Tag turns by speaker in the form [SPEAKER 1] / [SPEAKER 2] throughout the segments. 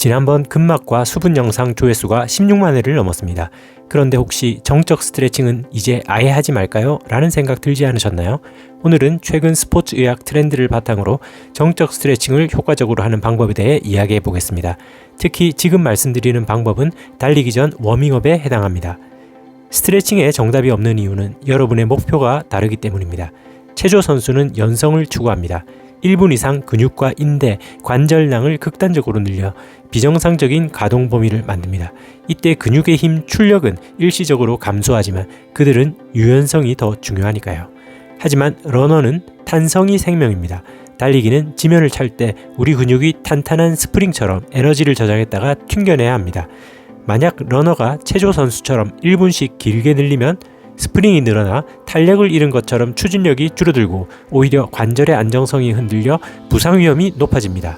[SPEAKER 1] 지난번 근막과 수분 영상 조회수가 16만 회를 넘었습니다. 그런데 혹시 정적 스트레칭은 이제 아예 하지 말까요? 라는 생각 들지 않으셨나요? 오늘은 최근 스포츠 의학 트렌드를 바탕으로 정적 스트레칭을 효과적으로 하는 방법에 대해 이야기해 보겠습니다. 특히 지금 말씀드리는 방법은 달리기 전 워밍업에 해당합니다. 스트레칭에 정답이 없는 이유는 여러분의 목표가 다르기 때문입니다. 체조 선수는 연성을 추구합니다. 1분 이상 근육과 인대, 관절량을 극단적으로 늘려 비정상적인 가동 범위를 만듭니다. 이때 근육의 힘, 출력은 일시적으로 감소하지만 그들은 유연성이 더 중요하니까요. 하지만 러너는 탄성이 생명입니다. 달리기는 지면을 찰 때 우리 근육이 탄탄한 스프링처럼 에너지를 저장했다가 튕겨내야 합니다. 만약 러너가 체조 선수처럼 1분씩 길게 늘리면 스프링이 늘어나 탄력을 잃은 것처럼 추진력이 줄어들고 오히려 관절의 안정성이 흔들려 부상 위험이 높아집니다.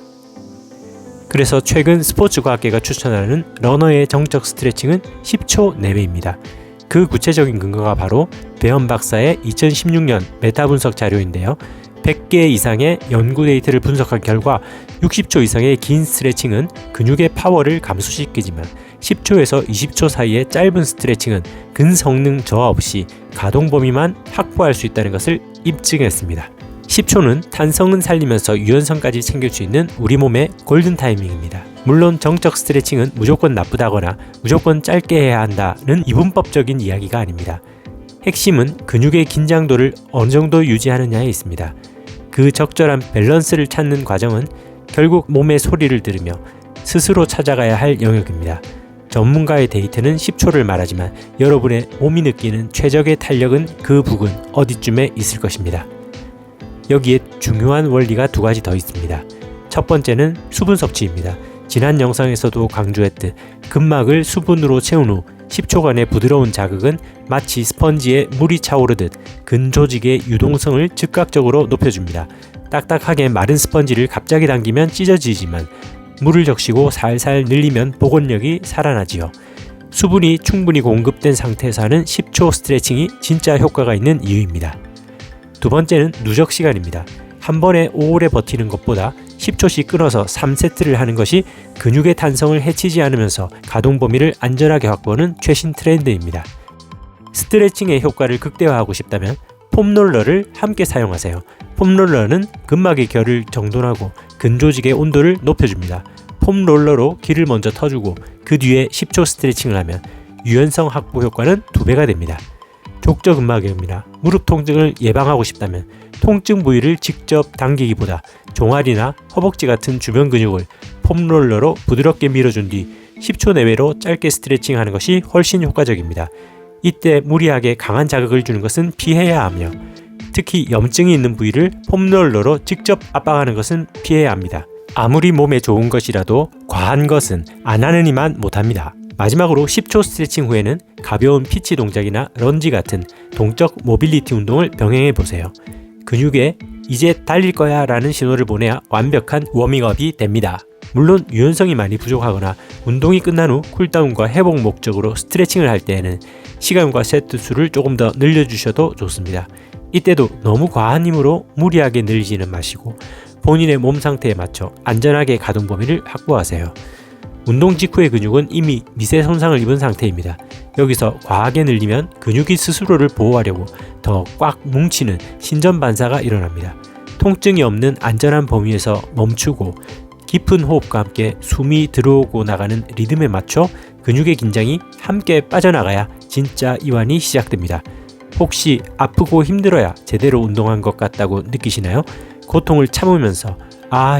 [SPEAKER 1] 그래서 최근 스포츠 과학계가 추천하는 러너의 정적 스트레칭은 10초 내외입니다. 그 구체적인 근거가 바로 배엄 박사의 2016년 메타 분석 자료인데요. 100개 이상의 연구 데이터를 분석한 결과 60초 이상의 긴 스트레칭은 근육의 파워를 감소시키지만 10초에서 20초 사이의 짧은 스트레칭은 근성능 저하 없이 가동 범위만 확보할 수 있다는 것을 입증했습니다. 10초는 탄성은 살리면서 유연성까지 챙길 수 있는 우리 몸의 골든 타이밍입니다. 물론 정적 스트레칭은 무조건 나쁘다거나 무조건 짧게 해야 한다는 이분법적인 이야기가 아닙니다. 핵심은 근육의 긴장도를 어느 정도 유지하느냐에 있습니다. 그 적절한 밸런스를 찾는 과정은 결국 몸의 소리를 들으며 스스로 찾아가야 할 영역입니다. 전문가의 데이터는 10초를 말하지만 여러분의 몸이 느끼는 최적의 탄력은 그 부근 어디쯤에 있을 것입니다. 여기에 중요한 원리가 두 가지 더 있습니다. 첫 번째는 수분 섭취입니다. 지난 영상에서도 강조했듯 근막을 수분으로 채운 후 10초간의 부드러운 자극은 마치 스펀지에 물이 차오르듯 근 조직의 유동성을 즉각적으로 높여줍니다. 딱딱하게 마른 스펀지를 갑자기 당기면 찢어지지만 물을 적시고 살살 늘리면 복원력이 살아나지요. 수분이 충분히 공급된 상태에서 하는 10초 스트레칭이 진짜 효과가 있는 이유입니다. 두 번째는 누적 시간입니다. 한 번에 오래 버티는 것보다 10초씩 끊어서 3세트를 하는 것이 근육의 탄성을 해치지 않으면서 가동 범위를 안전하게 확보하는 최신 트렌드입니다. 스트레칭의 효과를 극대화하고 싶다면 폼롤러를 함께 사용하세요. 폼롤러는 근막의 결을 정돈하고 근조직의 온도를 높여줍니다. 폼롤러로 기를 먼저 터주고 그 뒤에 10초 스트레칭을 하면 유연성 확보 효과는 2배가 됩니다. 족저근막염이나 무릎 통증을 예방하고 싶다면 통증 부위를 직접 당기기보다 종아리나 허벅지 같은 주변 근육을 폼롤러로 부드럽게 밀어준 뒤 10초 내외로 짧게 스트레칭하는 것이 훨씬 효과적입니다. 이때 무리하게 강한 자극을 주는 것은 피해야 하며 특히 염증이 있는 부위를 폼롤러로 직접 압박하는 것은 피해야 합니다. 아무리 몸에 좋은 것이라도 과한 것은 안 하는 이만 못합니다. 마지막으로 10초 스트레칭 후에는 가벼운 피치 동작이나 런지 같은 동적 모빌리티 운동을 병행해 보세요. 근육에 이제 달릴 거야 라는 신호를 보내야 완벽한 워밍업이 됩니다. 물론 유연성이 많이 부족하거나 운동이 끝난 후 쿨다운과 회복 목적으로 스트레칭을 할 때에는 시간과 세트 수를 조금 더 늘려주셔도 좋습니다. 이때도 너무 과한 힘으로 무리하게 늘리지는 마시고 본인의 몸 상태에 맞춰 안전하게 가동 범위를 확보하세요. 운동 직후의 근육은 이미 미세 손상을 입은 상태입니다. 여기서 과하게 늘리면 근육이 스스로를 보호하려고 더 꽉 뭉치는 신전 반사가 일어납니다. 통증이 없는 안전한 범위에서 멈추고 깊은 호흡과 함께 숨이 들어오고 나가는 리듬에 맞춰 근육의 긴장이 함께 빠져나가야 진짜 이완이 시작됩니다. 혹시 아프고 힘들어야 제대로 운동한 것 같다고 느끼시나요? 고통을 참으면서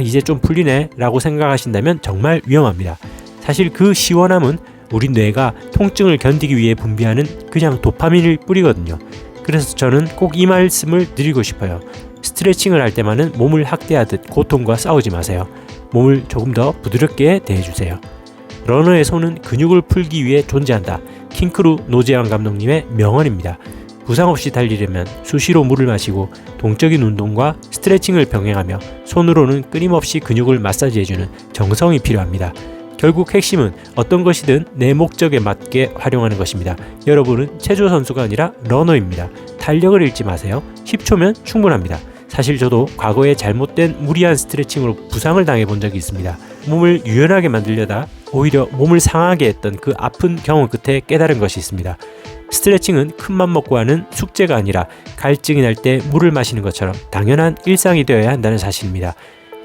[SPEAKER 1] 이제 좀 풀리네 라고 생각하신다면 정말 위험합니다. 사실 그 시원함은 우리 뇌가 통증을 견디기 위해 분비하는 그냥 도파민일 뿐이거든요. 그래서 저는 꼭 이 말씀을 드리고 싶어요. 스트레칭을 할 때만은 몸을 학대하듯 고통과 싸우지 마세요. 몸을 조금 더 부드럽게 대해주세요. 러너의 손은 근육을 풀기 위해 존재한다. 킹크루 노재환 감독님의 명언입니다. 부상 없이 달리려면 수시로 물을 마시고 동적인 운동과 스트레칭을 병행하며 손으로는 끊임없이 근육을 마사지해주는 정성이 필요합니다. 결국 핵심은 어떤 것이든 내 목적에 맞게 활용하는 것입니다. 여러분은 체조 선수가 아니라 러너입니다. 탄력을 잃지 마세요. 10초면 충분합니다. 사실 저도 과거에 잘못된 무리한 스트레칭으로 부상을 당해 본 적이 있습니다. 몸을 유연하게 만들려다 오히려 몸을 상하게 했던 그 아픈 경험 끝에 깨달은 것이 있습니다. 스트레칭은 큰맘 먹고 하는 숙제가 아니라 갈증이 날 때 물을 마시는 것처럼 당연한 일상이 되어야 한다는 사실입니다.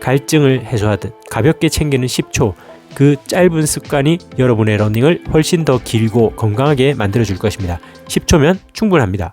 [SPEAKER 1] 갈증을 해소하듯 가볍게 챙기는 10초, 그 짧은 습관이 여러분의 러닝을 훨씬 더 길고 건강하게 만들어줄 것입니다. 10초면 충분합니다.